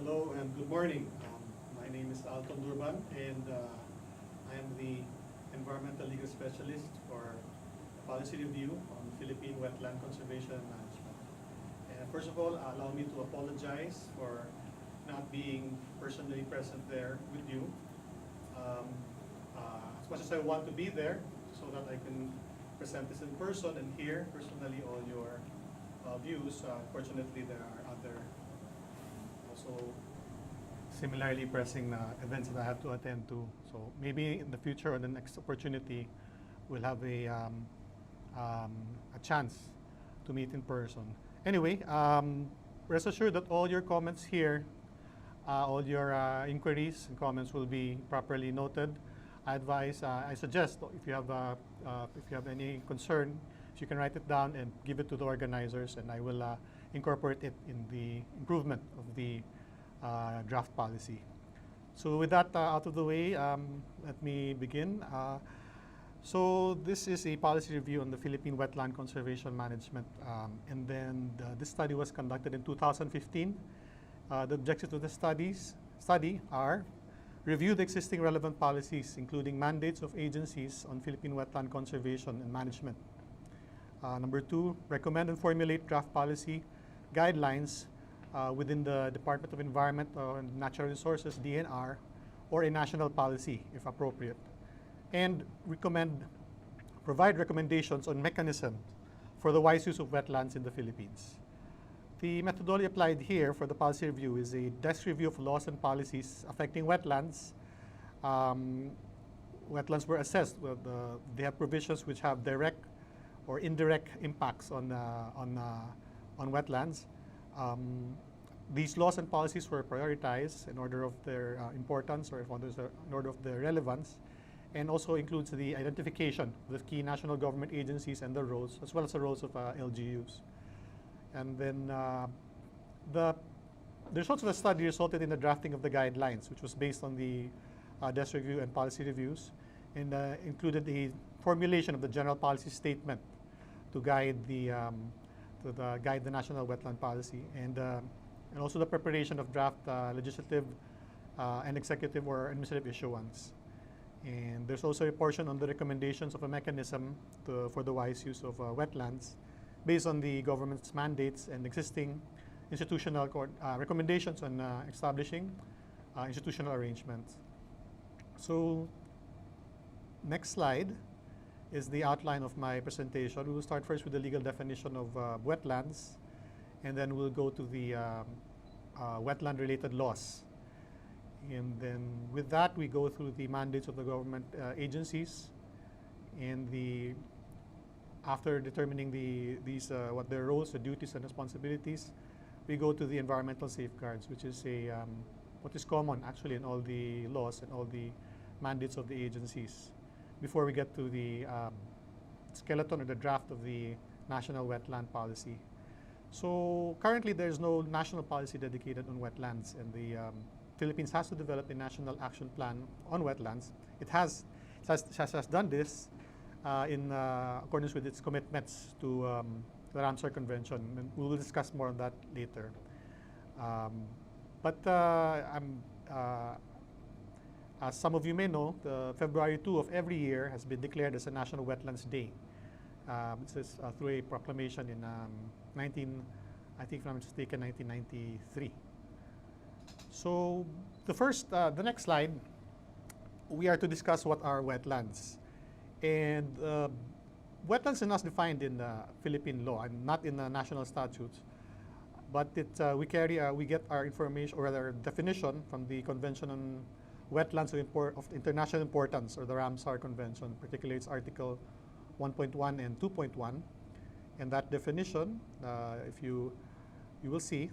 Hello and good morning. My name is Durban, and I am the Environmental Legal Specialist for Policy Review on Philippine Wetland Conservation and Management. And first of all, allow me to apologize for not being personally present there with you. Um, as much as I want to be there so that I can present this in person and hear personally all your views, unfortunately there are other also similarly pressing events that I have to attend to. So maybe in the future or the next opportunity, we'll have a chance to meet in person. Anyway, rest assured that all your comments here, all your inquiries and comments will be properly noted. I suggest if you have any concern, if you can write it down and give it to the organizers, and I will incorporate it in the improvement of the draft policy. So with that out of the way, let me begin. So this is a policy review on the Philippine Wetland Conservation Management, and then this study was conducted in 2015. The objectives of the study are review the existing relevant policies, including mandates of agencies on Philippine wetland conservation and management. Number two, recommend and formulate draft policy guidelines within the Department of Environment and Natural Resources, DNR, or a national policy, if appropriate. And provide recommendations on mechanisms for the wise use of wetlands in the Philippines. The methodology applied here for the policy review is a desk review of laws and policies affecting wetlands. Wetlands were assessed. They have provisions which have direct or indirect impacts on wetlands. These laws and policies were prioritized in order of their importance or in order of their relevance, and also includes the identification of the key national government agencies and their roles, as well as the roles of LGUs. And then the results of the study resulted in the drafting of the guidelines, which was based on the desk review and policy reviews, and included the formulation of the general policy statement to guide the national wetland policy, and also the preparation of draft legislative and executive or administrative issuance. And there's also a portion on the recommendations of a mechanism for the wise use of wetlands based on the government's mandates and existing institutional recommendations on establishing institutional arrangements. So next slide is the outline of my presentation. We will start first with the legal definition of wetlands, and then we'll go to the wetland-related laws. And then with that, we go through the mandates of the government agencies, and after determining what their roles, the duties, and responsibilities, we go to the environmental safeguards, which is what is common actually in all the laws and all the mandates of the agencies, before we get to the skeleton or the draft of the national wetland policy. So currently there's no national policy dedicated on wetlands, and the Philippines has to develop a national action plan on wetlands. It has done this in accordance with its commitments to the Ramsar Convention, and we will discuss more on that later. As some of you may know, February 2 of every year has been declared as a National Wetlands Day. This is through a proclamation in I think if I'm mistaken, 1993. So the next slide, we are to discuss what are wetlands. And wetlands are not defined in Philippine law and not in the national statutes, but we get our information or our definition from the Convention on Wetlands of International Importance, or the Ramsar Convention, particularly its Article 1.1 and 2.1. And that definition, if you will see,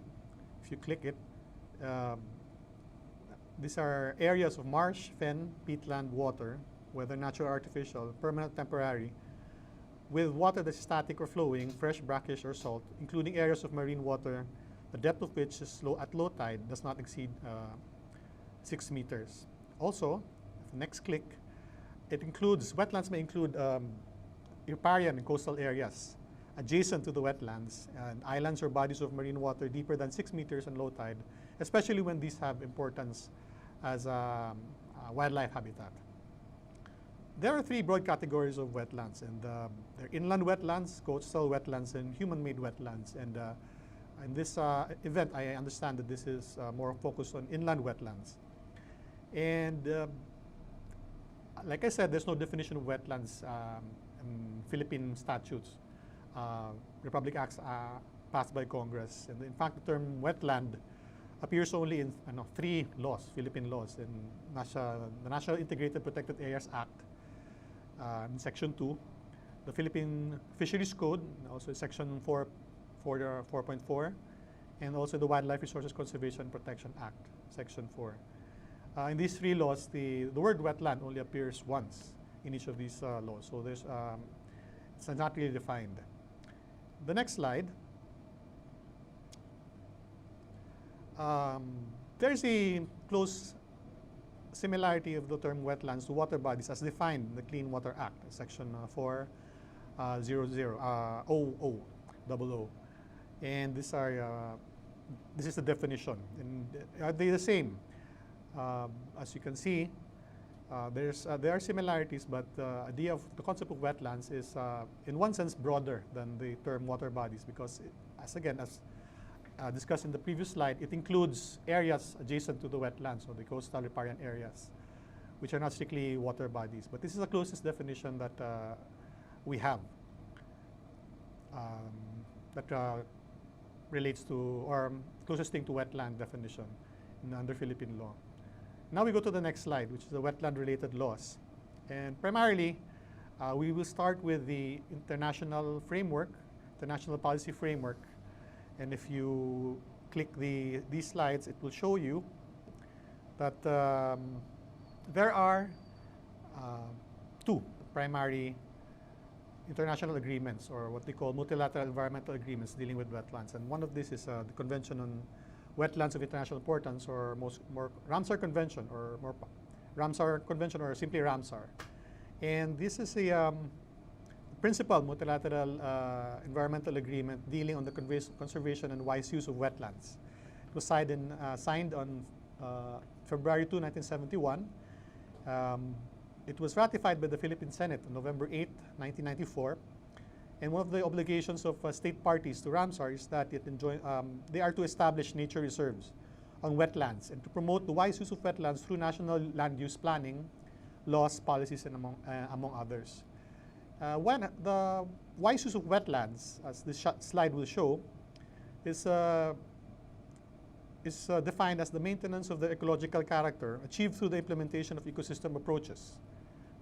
if you click it, these are areas of marsh, fen, peatland, water, whether natural or artificial, permanent, temporary, with water that's static or flowing, fresh, brackish, or salt, including areas of marine water, the depth of which is at low tide does not exceed 6 meters. Also, next click, wetlands may include riparian and coastal areas, adjacent to the wetlands, and islands or bodies of marine water deeper than 6 meters on low tide, especially when these have importance as a wildlife habitat. There are three broad categories of wetlands, and they're inland wetlands, coastal wetlands, and human-made wetlands. And in this event, I understand that this is more focused on inland wetlands. And like I said, there's no definition of wetlands in Philippine statutes, Republic Acts passed by Congress. And in fact, the term wetland appears only in three laws, Philippine laws, in the National Integrated Protected Areas Act, in Section 2, the Philippine Fisheries Code, also Section 4.4, and also the Wildlife Resources Conservation and Protection Act, Section 4. In these three laws, the word wetland only appears once in each of these laws, so there's, it's not really defined. The next slide. There's a close similarity of the term wetlands to water bodies as defined in the Clean Water Act, Section 400. And this is the definition. And are they the same? As you can see, there are similarities, but the idea of the concept of wetlands is, in one sense, broader than the term water bodies, because as discussed in the previous slide, it includes areas adjacent to the wetlands, or the coastal riparian areas, which are not strictly water bodies. But this is the closest definition that we have that relates to, or closest thing to wetland definition under Philippine law. Now we go to the next slide, which is the wetland-related laws. And primarily, we will start with the international framework, international policy framework. And if you click these slides, it will show you that there are two primary international agreements, or what they call multilateral environmental agreements dealing with wetlands. And one of these is the Convention on Wetlands of International Importance, or more Ramsar Convention, or more Ramsar Convention, or simply Ramsar. And this is a principal multilateral environmental agreement dealing on the conservation and wise use of wetlands. It was signed on February 2, 1971. It was ratified by the Philippine Senate on November 8, 1994. And one of the obligations of state parties to Ramsar is that they are to establish nature reserves on wetlands and to promote the wise use of wetlands through national land use planning, laws, policies, and among others. When the wise use of wetlands, as this slide will show, is defined as the maintenance of the ecological character achieved through the implementation of ecosystem approaches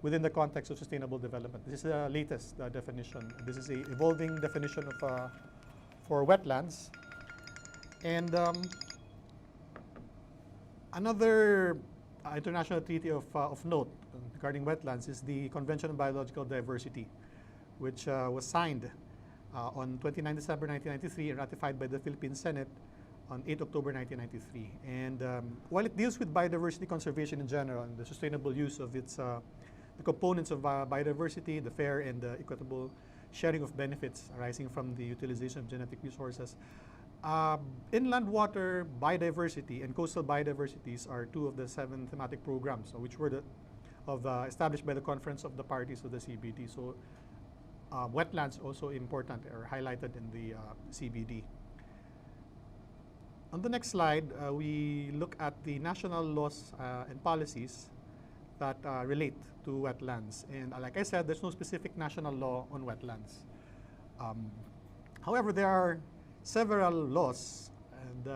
within the context of sustainable development. This is the latest definition. This is an evolving definition of for wetlands. And another international treaty of note regarding wetlands is the Convention on Biological Diversity, which was signed on 29 December 1993 and ratified by the Philippine Senate on 8 October 1993. And while it deals with biodiversity conservation in general and the sustainable use of its the components of biodiversity, the fair and equitable sharing of benefits arising from the utilization of genetic resources, inland water biodiversity and coastal biodiversities are two of the 7 thematic programs, which were established by the Conference of the Parties of the CBD. So wetlands also important or highlighted in the CBD. On the next slide, we look at the national laws and policies that relate to wetlands. And like I said, there's no specific national law on wetlands. However, there are several laws and,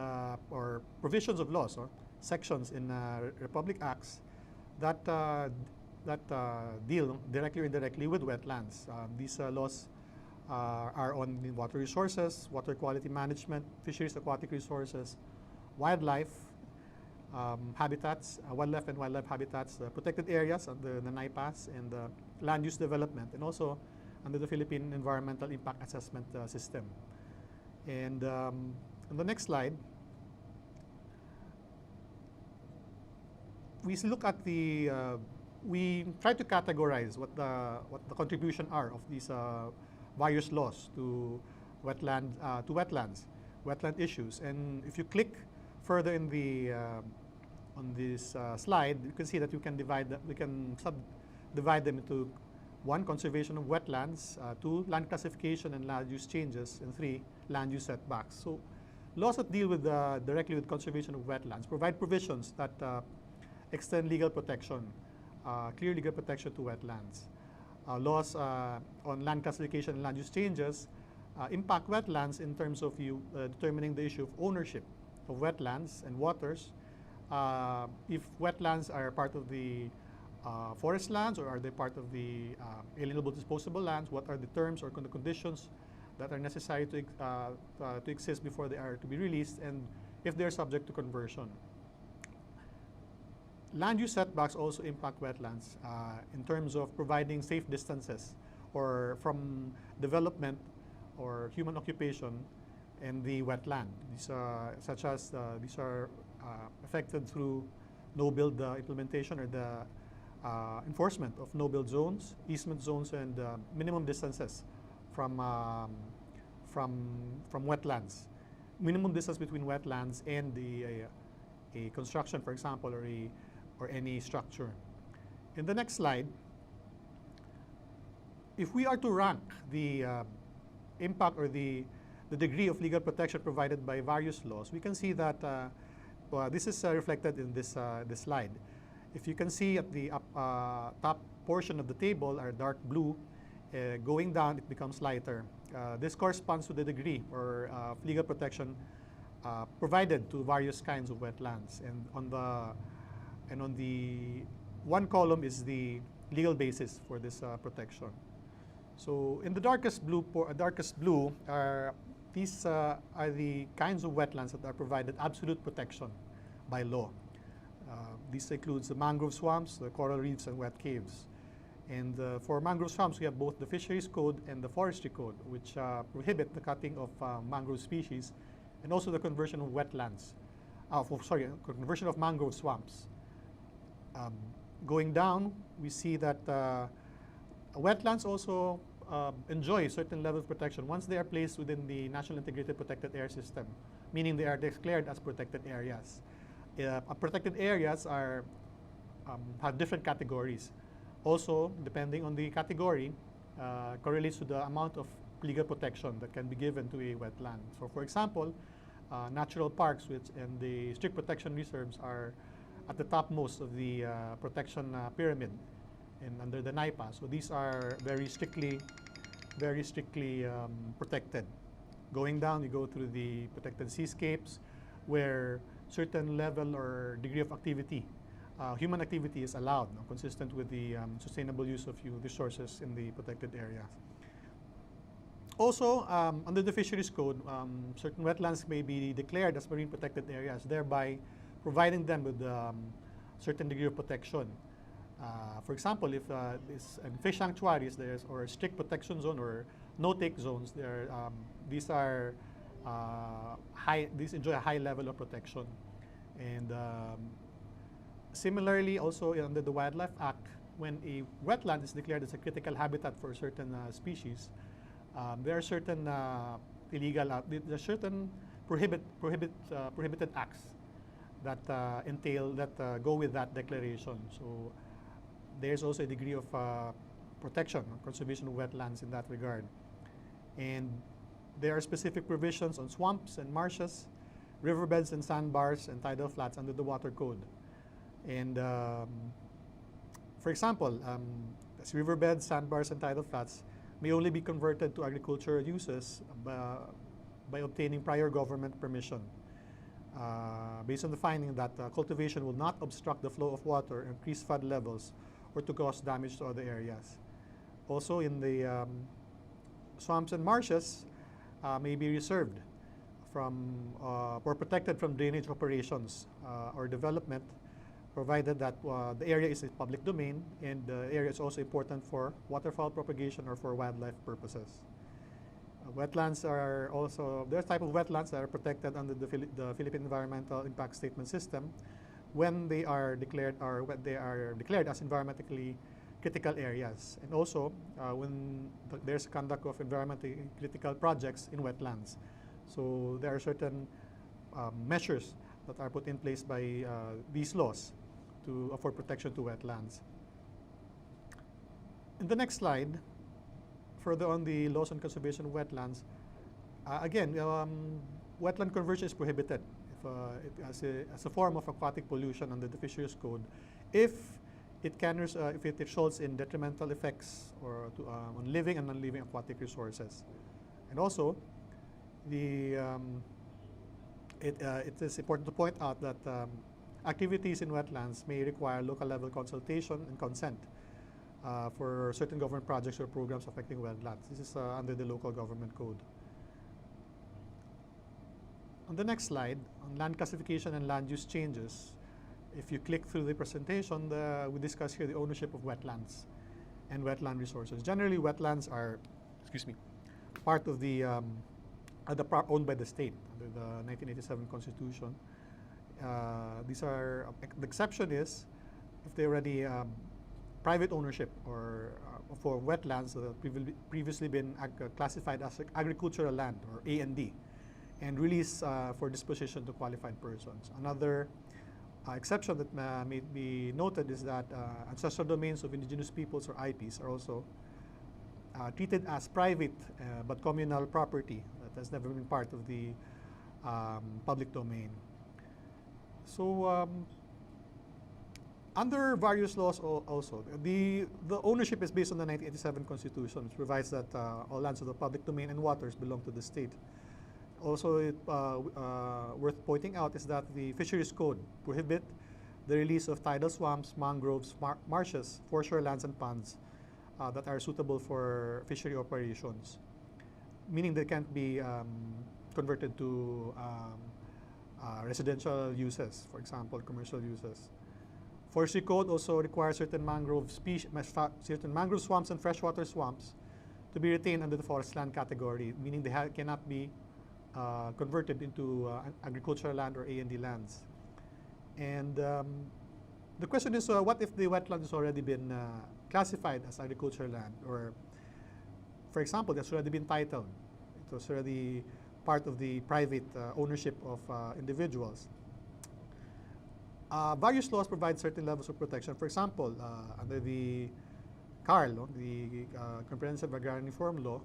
or provisions of laws or sections in Republic Acts that deal directly or indirectly with wetlands. These laws are on water resources, water quality management, fisheries, aquatic resources, wildlife, habitats, wildlife and wildlife habitats, protected areas under the NIPAS, and land use development, and also under the Philippine Environmental Impact Assessment System. And on the next slide, we look at we try to categorize what the contribution are of these various laws to wetland issues. And if you click further in the on this slide, you can see that we can subdivide them into 1, conservation of wetlands, 2, land classification and land use changes, and 3, land use setbacks. So laws that deal with directly with conservation of wetlands provide provisions that extend legal protection, clear legal protection to wetlands. Laws on land classification and land use changes impact wetlands in terms of determining the issue of ownership of wetlands and waters. If wetlands are part of the forest lands, or are they part of the alienable disposable lands, what are the terms or the conditions that are necessary to exist before they are to be released, and if they are subject to conversion. Land use setbacks also impact wetlands in terms of providing safe distances or from development or human occupation in the wetland. These are affected through no-build implementation or the enforcement of no-build zones, easement zones, and minimum distances from wetlands. Minimum distance between wetlands and a construction, for example, or any structure. In the next slide, if we are to rank the impact or the degree of legal protection provided by various laws, we can see that this is reflected in this slide. If you can see at the top portion of the table are dark blue, going down it becomes lighter. This corresponds to the degree or legal protection provided to various kinds of wetlands, and on the one column is the legal basis for this protection. So in the darkest blue these are the kinds of wetlands that are provided absolute protection by law. This includes the mangrove swamps, the coral reefs, and wet caves. And for mangrove swamps, we have both the Fisheries Code and the Forestry Code, which prohibit the cutting of mangrove species, and also the conversion of wetlands. Conversion of mangrove swamps. Going down, we see that wetlands also enjoy a certain level of protection once they are placed within the National Integrated Protected Area System, meaning they are declared as protected areas. Protected areas have different categories. Also, depending on the category, correlates to the amount of legal protection that can be given to a wetland. So, for example, natural parks and the strict protection reserves are at the topmost of the protection pyramid and under the NIPA. So these are very strictly protected. Going down, you go through the protected seascapes, where certain level or degree of activity, human activity is allowed, consistent with the sustainable use of resources in the protected areas. Also, under the Fisheries Code, certain wetlands may be declared as marine protected areas, thereby providing them with certain degree of protection. For example, if in fish sanctuaries or strict protection zone or no-take zones, these enjoy a high level of protection. And similarly, also under the Wildlife Act, when a wetland is declared as a critical habitat for a certain species, there are certain prohibited acts that go with that declaration. So there's also a degree of protection or conservation of wetlands in that regard. And there are specific provisions on swamps and marshes, riverbeds and sandbars, and tidal flats under the Water Code. And for example, riverbeds, sandbars, and tidal flats may only be converted to agricultural uses by obtaining prior government permission, based on the finding that cultivation will not obstruct the flow of water, increase flood levels, or to cause damage to other areas. Also, in the swamps and marshes may be reserved or protected from drainage operations or development, provided that the area is a public domain and the area is also important for waterfowl propagation or for wildlife purposes. Wetlands are also, there are type of wetlands that are protected under the Philippine Environmental Impact Statement System when they are declared as environmentally critical areas. And also, when there's conduct of environmentally critical projects in wetlands. So there are certain measures that are put in place by these laws to afford protection to wetlands. In the next slide, further on the laws on conservation of wetlands, again, wetland conversion is prohibited as a form of aquatic pollution under the Fisheries Code if it results in detrimental effects on living and non-living aquatic resources. And also, it is important to point out that activities in wetlands may require local level consultation and consent for certain government projects or programs affecting wetlands. This is under the local government code. On the next slide, on land classification and land use changes, if you click through the presentation, we discuss here the ownership of wetlands and wetland resources. Generally, wetlands are, part of the owned by the state under the 1987 Constitution. The exception is if they already private ownership or for wetlands that have previously been classified as agricultural land or A&D and released for disposition to qualified persons. Another exception that may be noted is that ancestral domains of indigenous peoples or IPs are also treated as private but communal property that has never been part of the public domain. So under various laws also, the ownership is based on the 1987 Constitution, which provides that all lands of the public domain and waters belong to the state. Also, worth pointing out is that the Fisheries Code prohibit the release of tidal swamps, mangroves, marshes, foreshore lands, and ponds that are suitable for fishery operations, meaning they can't be converted to residential uses, for example, commercial uses. Forestry Code also requires certain mangrove swamps and freshwater swamps to be retained under the forest land category, meaning they cannot be converted into agricultural land or A&D lands. And the question is, what if the wetland has already been classified as agricultural land, or, for example, it's already been titled, it was already part of the private ownership of individuals? Various laws provide certain levels of protection. For example, under the CARL, the Comprehensive Agrarian Reform Law,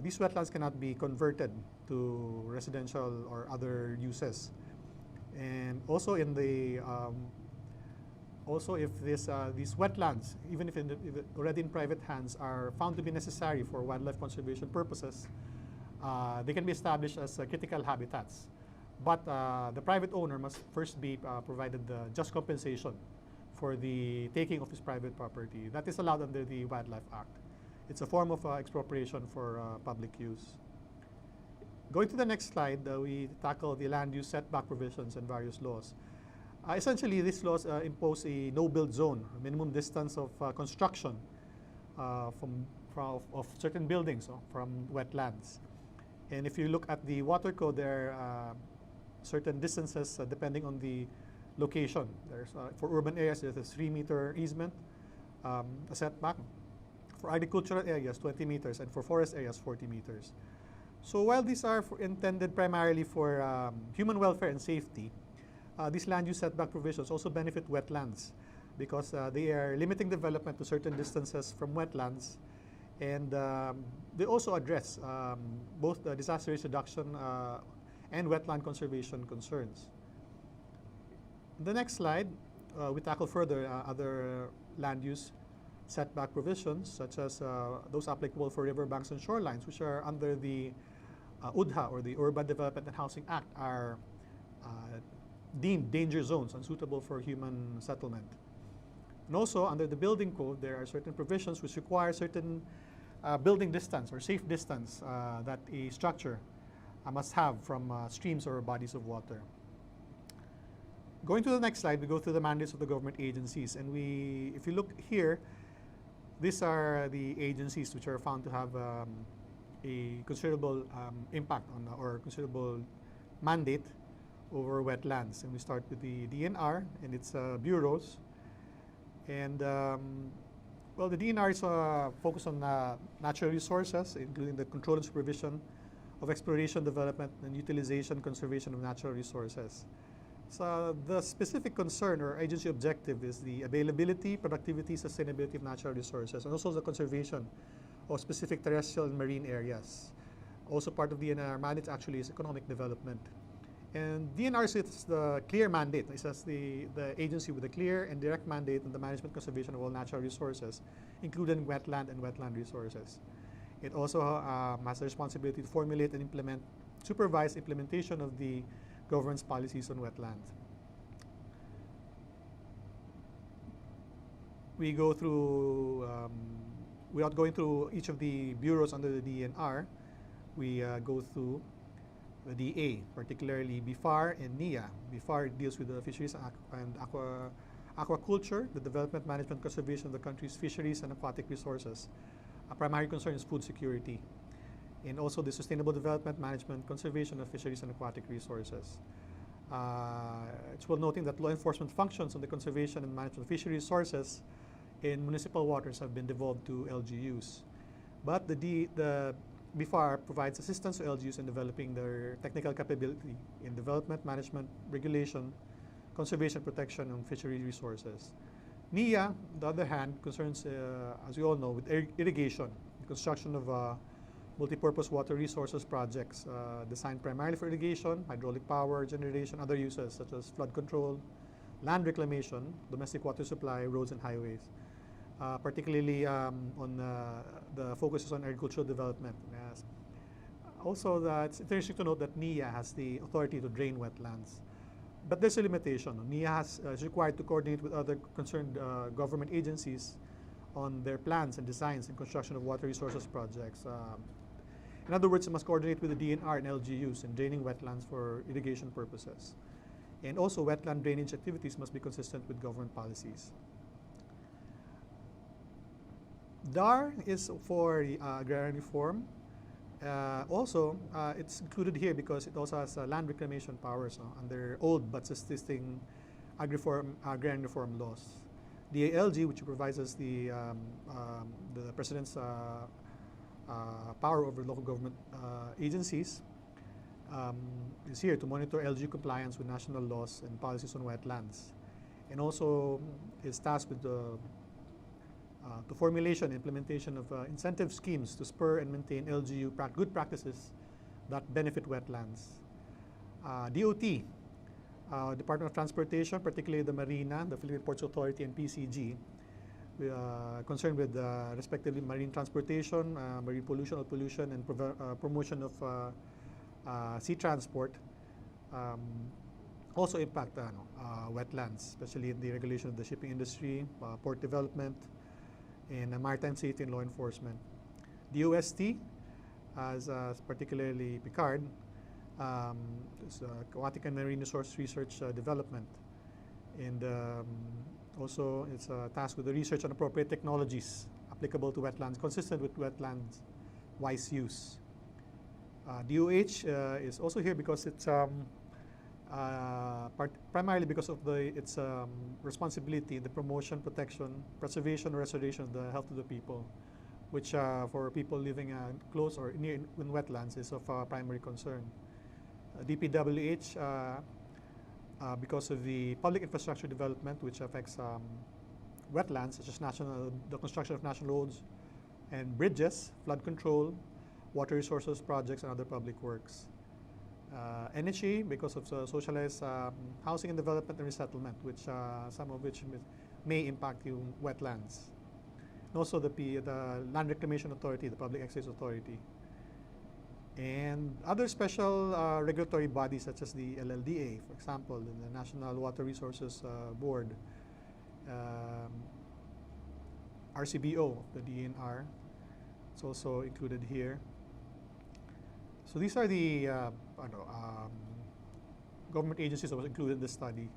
these wetlands cannot be converted to residential or other uses. And also in the if these wetlands, even if already in private hands, are found to be necessary for wildlife conservation purposes, they can be established as critical habitats. But the private owner must first be provided just compensation for the taking of his private property. That is allowed under the Wildlife Act. It's a form of expropriation for public use. Going to the next slide, we tackle the land use setback provisions and various laws. Essentially, these laws impose a no-build zone, a minimum distance of construction of certain buildings from wetlands. And if you look at the Water Code, there are certain distances depending on the location. There's for urban areas, there's a 3-meter easement, a setback. For agricultural areas, 20 meters, and for forest areas, 40 meters. So while these are intended primarily for human welfare and safety, these land use setback provisions also benefit wetlands because they are limiting development to certain distances from wetlands, and they also address both the disaster risk reduction and wetland conservation concerns. In the next slide, we tackle further other land use setback provisions, such as those applicable for riverbanks and shorelines, which are under the UDHA, or the Urban Development and Housing Act, are deemed danger zones, unsuitable for human settlement. And also, under the Building Code, there are certain provisions which require certain building distance or safe distance that a structure must have from streams or bodies of water. Going to the next slide, we go through the mandates of the government agencies. And if you look here, these are the agencies which are found to have a considerable impact on or considerable mandate over wetlands. And we start with the DNR and its bureaus. And Well, the DNR is focused on natural resources, including the control and supervision of exploration, development, and utilization, conservation of natural resources. So the specific concern or agency objective is the availability, productivity, sustainability of natural resources, and also the conservation of specific terrestrial and marine areas. Also part of DNR mandate actually is economic development. And DNR sets the clear mandate. It says the agency with a clear and direct mandate on the management conservation of all natural resources, including wetland and wetland resources. It also has the responsibility to formulate and implement, supervise implementation of the government's policies on wetlands. We go through, without going through each of the bureaus under the DNR, we go through the DA, particularly BIFAR and NIA. BIFAR deals with the fisheries and aquaculture, the development, management, conservation of the country's fisheries and aquatic resources. A primary concern is food security, and also the sustainable development, management, conservation of fisheries and aquatic resources. It's worth noting that law enforcement functions on the conservation and management of fishery resources in municipal waters have been devolved to LGUs. But the BIFAR provides assistance to LGUs in developing their technical capability in development, management, regulation, conservation, protection of fishery resources. NIA, on the other hand, concerns, as you all know, with irrigation, the construction of multi-purpose water resources projects designed primarily for irrigation, hydraulic power generation, other uses such as flood control, land reclamation, domestic water supply, roads and highways. Particularly on the focus is on agricultural development. Yes. Also, it's interesting to note that NIA has the authority to drain wetlands. But there's a limitation. NIA is required to coordinate with other concerned government agencies on their plans and designs and construction of water resources projects. In other words, it must coordinate with the DNR and LGUs in draining wetlands for irrigation purposes. And also, wetland drainage activities must be consistent with government policies. DAR is for agrarian reform. It's included here because it also has land reclamation powers under old but existing agrarian reform laws. The ALG, which provides us the President's power over local government agencies, is here to monitor LG compliance with national laws and policies on wetlands, and also is tasked with the formulation and implementation of incentive schemes to spur and maintain LGU good practices that benefit wetlands. DOT, Department of Transportation, particularly the Marina, the Philippine Ports Authority, and PCG, concerned with respectively marine transportation, marine pollution or pollution, and promotion of sea transport. Also impact wetlands, especially in the regulation of the shipping industry, port development, and maritime safety and law enforcement. The OST, as particularly PICARD, aquatic and marine resource research development, and also it's tasked with the research on appropriate technologies applicable to wetlands, consistent with wetlands wise use. DOH is also here because it's primarily because of its responsibility in the promotion, protection, preservation, or restoration of the health of the people, which for people living close or near in wetlands is of primary concern. DPWH, because of the public infrastructure development, which affects wetlands, such as the construction of national roads and bridges, flood control, water resources projects, and other public works. NHA, because of socialized housing and development and resettlement, which some of which may impact the wetlands. And also the Land Reclamation Authority, the Public Access Authority. And other special regulatory bodies such as the LLDA, for example, the National Water Resources Board, RCBO, the DNR, it's also included here. So these are the government agencies that was included in this study.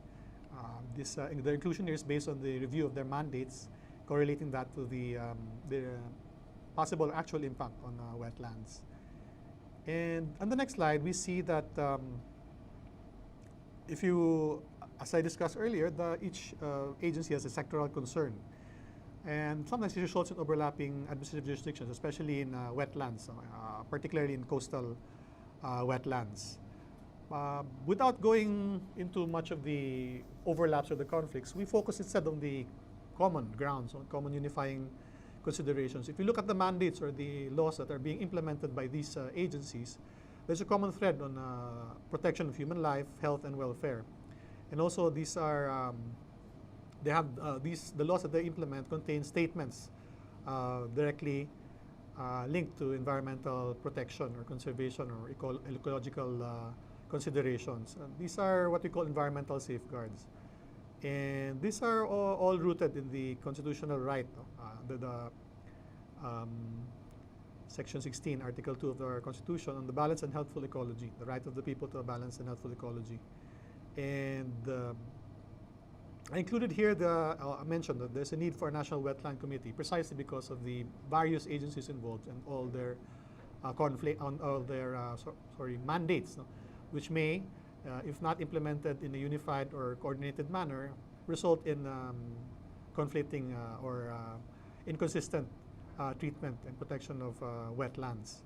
The inclusion here is based on the review of their mandates, correlating that to the possible actual impact on wetlands. And on the next slide, we see that as I discussed earlier, each agency has a sectoral concern. And sometimes it results in overlapping administrative jurisdictions, especially in wetlands, particularly in coastal wetlands. Without going into much of the overlaps or the conflicts, we focus instead on the common grounds, on common unifying considerations. If you look at the mandates or the laws that are being implemented by these agencies, there's a common thread on protection of human life, health, and welfare. And also, these are the laws that they implement contain statements directly linked to environmental protection or conservation or ecological considerations. These are what we call environmental safeguards. And these are all rooted in the constitutional right, Section 16, Article 2 of our Constitution on the balanced and healthful ecology, the right of the people to a balanced and healthful ecology. And I included here I mentioned that there's a need for a National Wetland Committee precisely because of the various agencies involved and all their mandates, which may, if not implemented in a unified or coordinated manner, result in conflicting or inconsistent treatment and protection of wetlands.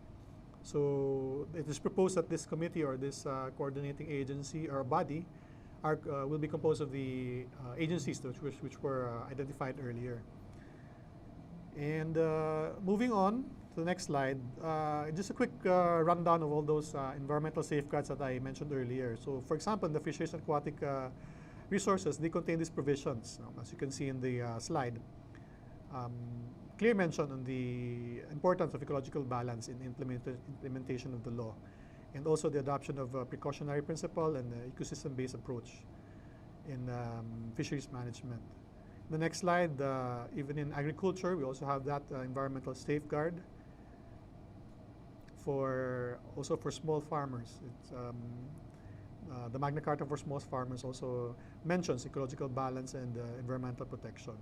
So it is proposed that this committee or this coordinating agency or body will be composed of the agencies which were identified earlier. And moving on to the next slide, just a quick rundown of all those environmental safeguards that I mentioned earlier. So for example, in the fisheries and aquatic resources, they contain these provisions, as you can see in the slide. Clear mention on the importance of ecological balance in implementation of the law, and also the adoption of a precautionary principle and ecosystem-based approach in fisheries management. The next slide, even in agriculture, we also have that environmental safeguard also for small farmers. It's, the Magna Carta for small farmers also mentions ecological balance and environmental protection.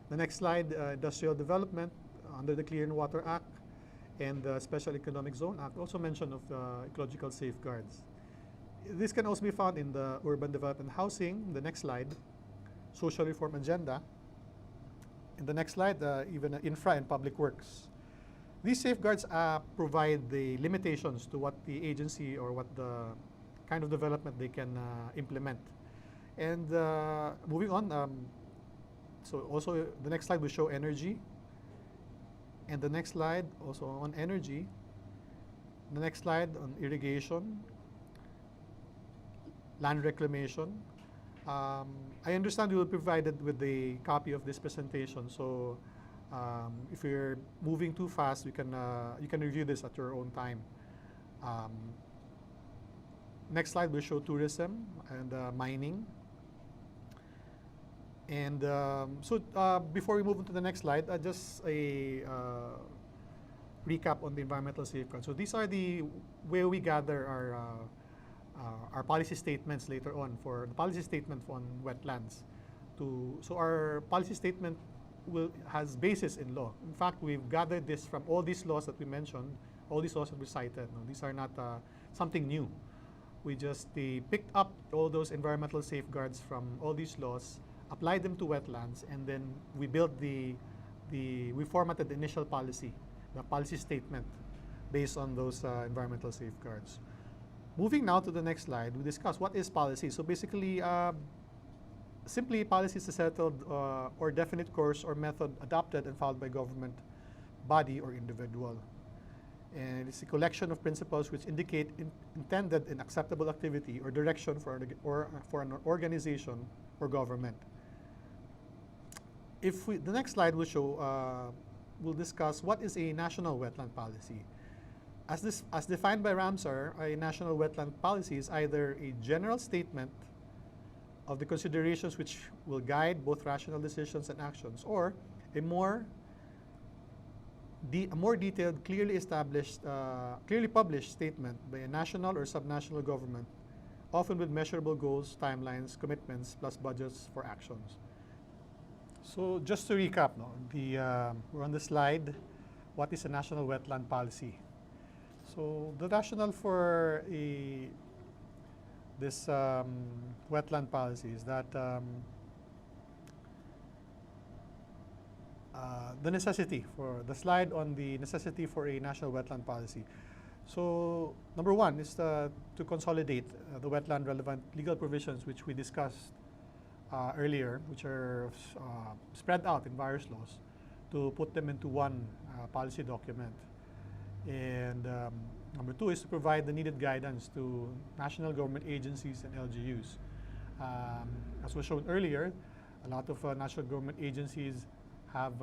The next slide, industrial development under the Clean Water Act and the Special Economic Zone Act also mention of ecological safeguards. This can also be found in the urban development housing. The next slide, social reform agenda. In the next slide, even infra and public works. These safeguards provide the limitations to what the agency or what the kind of development they can implement. And moving on, so also the next slide will show energy. And the next slide also on energy. The next slide on irrigation, land reclamation. I understand you will be provided with a copy of this presentation. So if you're moving too fast, you can review this at your own time. Next slide will show tourism and mining. And before we move on to the next slide, just a recap on the environmental safeguards. So these are the way we gather our policy statements later on for the policy statement on wetlands. So our policy statement has basis in law. In fact, we've gathered this from all these laws that we mentioned, all these laws that we cited. No, these are not something new. We just picked up all those environmental safeguards from all these laws, applied them to wetlands, and then we built we formatted the initial policy, the policy statement, based on those environmental safeguards. Moving now to the next slide, we discuss what is policy. So basically, simply policy is a settled or definite course or method adopted and followed by government body or individual. And it's a collection of principles which indicate intended and acceptable activity or direction for an organization or government. The next slide will show, we'll discuss what is a national wetland policy. As defined by Ramsar, a national wetland policy is either a general statement of the considerations which will guide both rational decisions and actions, or a more detailed, clearly published statement by a national or subnational government, often with measurable goals, timelines, commitments, plus budgets for actions. So just to recap, we're on the slide, what is a national wetland policy? So the rationale for this wetland policy is that the necessity for the slide on the necessity for a national wetland policy. So number one is to consolidate the wetland relevant legal provisions which we discussed earlier, which are spread out in various laws, to put them into one policy document. And number two is to provide the needed guidance to national government agencies and LGUs. As was shown earlier, a lot of national government agencies have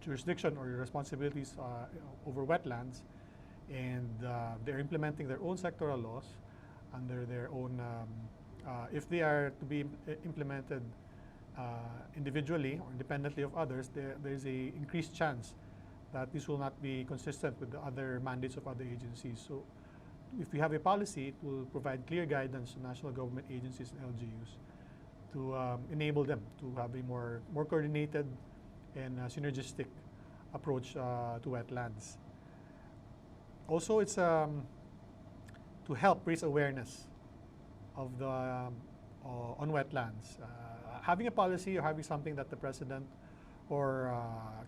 jurisdiction or responsibilities over wetlands, and they're implementing their own sectoral laws under their own, if they are to be implemented individually or independently of others, there's a increased chance that this will not be consistent with the other mandates of other agencies. So if we have a policy, it will provide clear guidance to national government agencies and LGUs to enable them to have a more coordinated and synergistic approach to wetlands. Also, it's to help raise awareness of the on wetlands. Having a policy or having something that the President or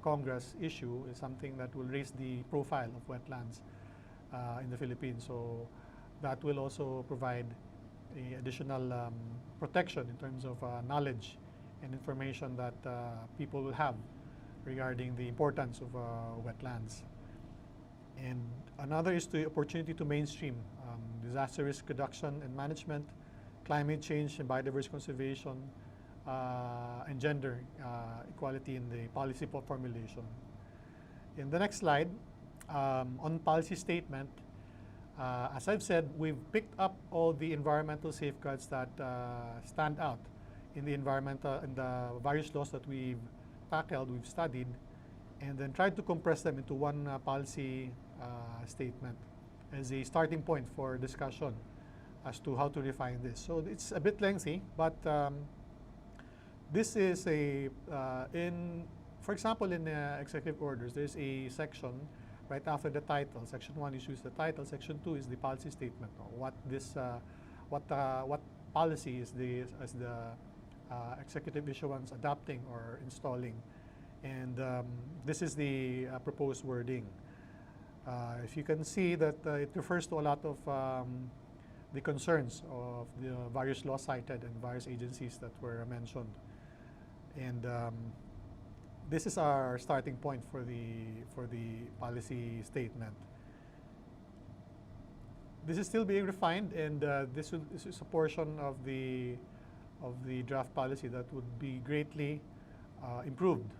Congress issue is something that will raise the profile of wetlands in the Philippines. So that will also provide a additional protection in terms of knowledge and information that people will have regarding the importance of wetlands. And another is the opportunity to mainstream disaster risk reduction and management, climate change and biodiversity conservation, and gender equality in the policy formulation. In the next slide, on policy statement, as I've said, we've picked up all the environmental safeguards that stand out in the various laws that we've tackled, we've studied, and then tried to compress them into one policy statement as a starting point for discussion as to how to refine this. So it's a bit lengthy, but this is for example, in executive orders, there's a section right after the title. Section 1 issues the title. Section 2 is the policy statement. What policy is the executive issuance adopting or installing, and this is the proposed wording. If you can see that it refers to a lot of the concerns of the various laws cited and various agencies that were mentioned. And this is our starting point for the policy statement. This is still being refined, and this is a portion of the draft policy that would be greatly improved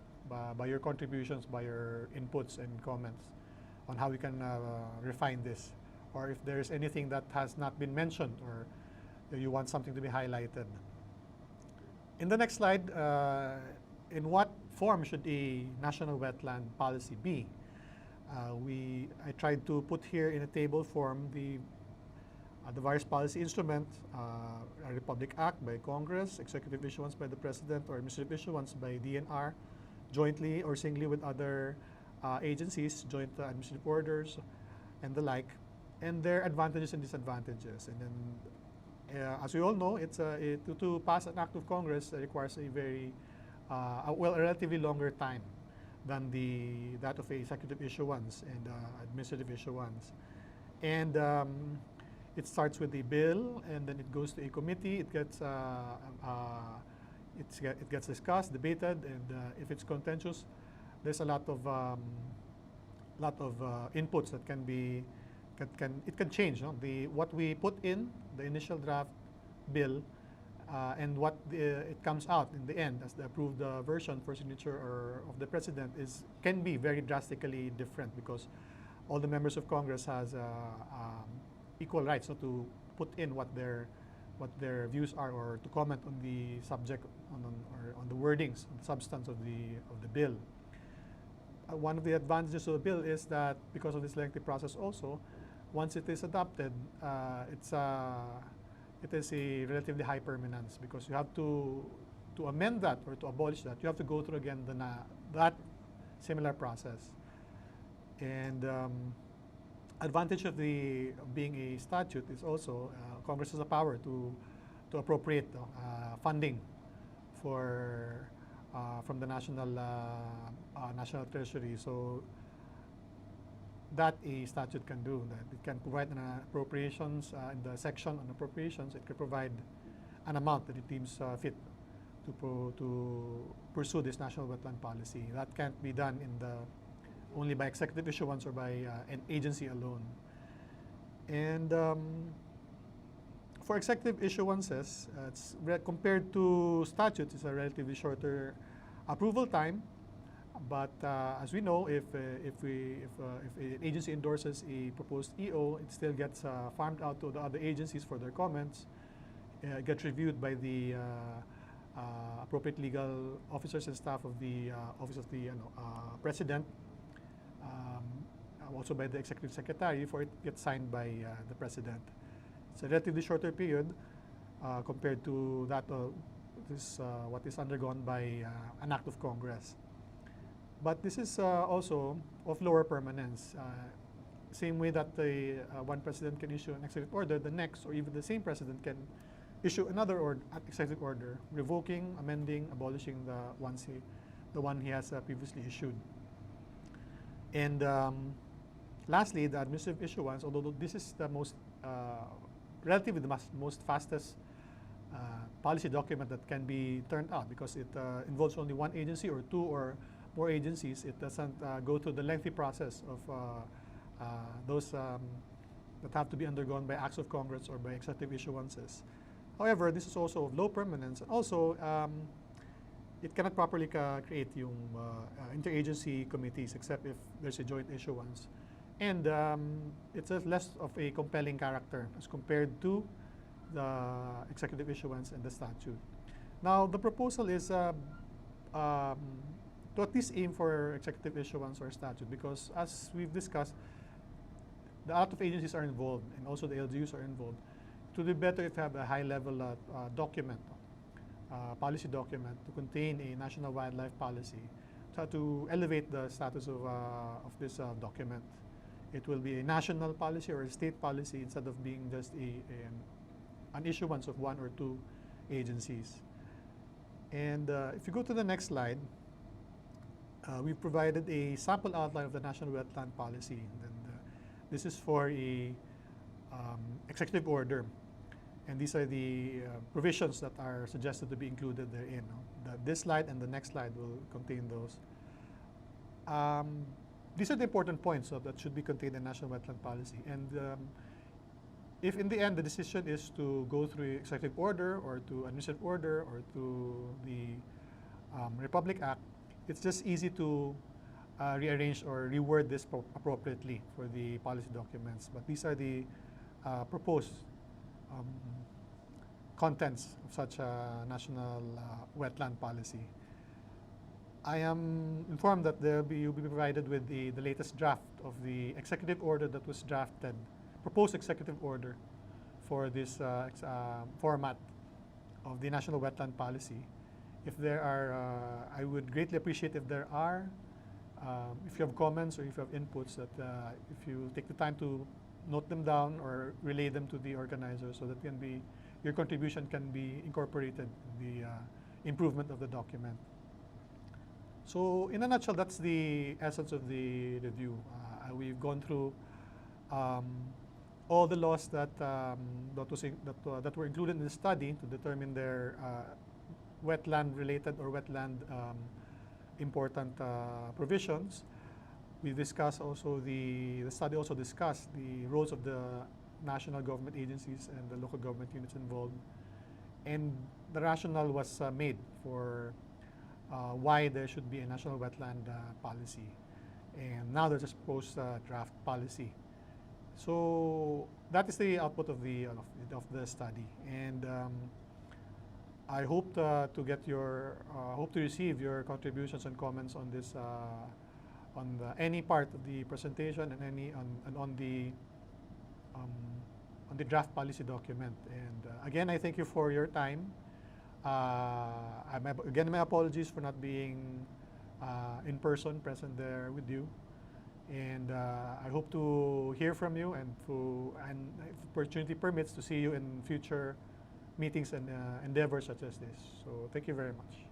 by your contributions, by your inputs and comments on how we can refine this, or if there's anything that has not been mentioned or you want something to be highlighted. In the next slide, in what form should a national wetland policy be? I tried to put here in a table form the various policy instruments, a Republic Act by Congress, executive issuance by the President, or administrative issuance by DNR, jointly or singly with other agencies, joint administrative orders, and the like, and their advantages and disadvantages. And then, as we all know, to pass an act of Congress requires a relatively longer time than that of a executive issuance and administrative issuance. And it starts with the bill, and then it goes to a committee. It gets discussed, debated, and if it's contentious, there's a lot of inputs that it can change. No? What we put in the initial draft bill and what it comes out in the end as the approved version for signature of the President can be very drastically different, because all the members of Congress has equal rights to put in what their views are, or to comment on the subject, on the wordings, on the substance of the bill. One of the advantages of the bill is that because of this lengthy process also, once it is adopted, it is a relatively high permanence, because you have to amend that or to abolish that, you have to go through again that similar process. And advantage of being a statute is also Congress has the power to appropriate funding for from the national treasury. So that a statute can do, that it can provide an appropriations in the section on appropriations. It can provide an amount that it deems fit to pursue this national wetland policy. That can't be done only by executive issuance or by an agency alone. And for executive issuances, compared to statutes, it's a relatively shorter approval time. But as we know, if an agency endorses a proposed EO, it still gets farmed out to the other agencies for their comments. It gets reviewed by the appropriate legal officers and staff of the Office of the President, also by the Executive Secretary, before it gets signed by the President. It's a relatively shorter period compared to that what is undergone by an act of Congress. But this is also of lower permanence. Same way that one president can issue an executive order, the next or even the same president can issue another executive order, revoking, amending, abolishing the one he has previously issued. And lastly, the administrative issuance, although this is the most relatively the most fastest policy document that can be turned out, because it involves only one agency or two or more agencies. It doesn't go through the lengthy process of those that have to be undergone by acts of Congress or by executive issuances. However, this is also of low permanence, and also it cannot properly create yung interagency committees except if there's a joint issuance. And it's less of a compelling character as compared to the executive issuance and the statute. Now, the proposal is to at least aim for executive issuance or statute, because as we've discussed, a lot of agencies are involved and also the LGUs are involved. It would be better if you have a high-level document, policy document to contain a national wildlife policy, to elevate the status of this document. It will be a national policy or a state policy instead of being just an issuance of one or two agencies. And if you go to the next slide, we've provided a sample outline of the national wetland policy. And this is for a executive order. And these are the provisions that are suggested to be included therein. This slide and the next slide will contain those. These are the important points that should be contained in national wetland policy. And if in the end the decision is to go through executive order or to administrative order or to the Republic Act, it's just easy to rearrange or reword this appropriately for the policy documents. But these are the proposed contents of such a national wetland policy. I am informed that you'll be provided with the latest draft of the executive order that was drafted, proposed executive order for this format of the national wetland policy. If there are, I would greatly appreciate if there are, if you have comments or if you have inputs, that if you take the time to note them down or relay them to the organizers, so that your contribution can be incorporated in the improvement of the document. So in a nutshell, that's the essence of the review. We've gone through all the laws that were included in the study to determine their wetland-related or wetland important provisions. We discussed also the study also discussed the roles of the national government agencies and the local government units involved, and the rationale was made for why there should be a national wetland policy. And now there's a proposed draft policy. So that is the output of the study. And I hope to receive your contributions and comments on this, on any part of the presentation and on the draft policy document. And again, I thank you for your time. Again, my apologies for not being in person, present there with you. And I hope to hear from you, and if opportunity permits, to see you in future meetings and endeavors such as this. So thank you very much.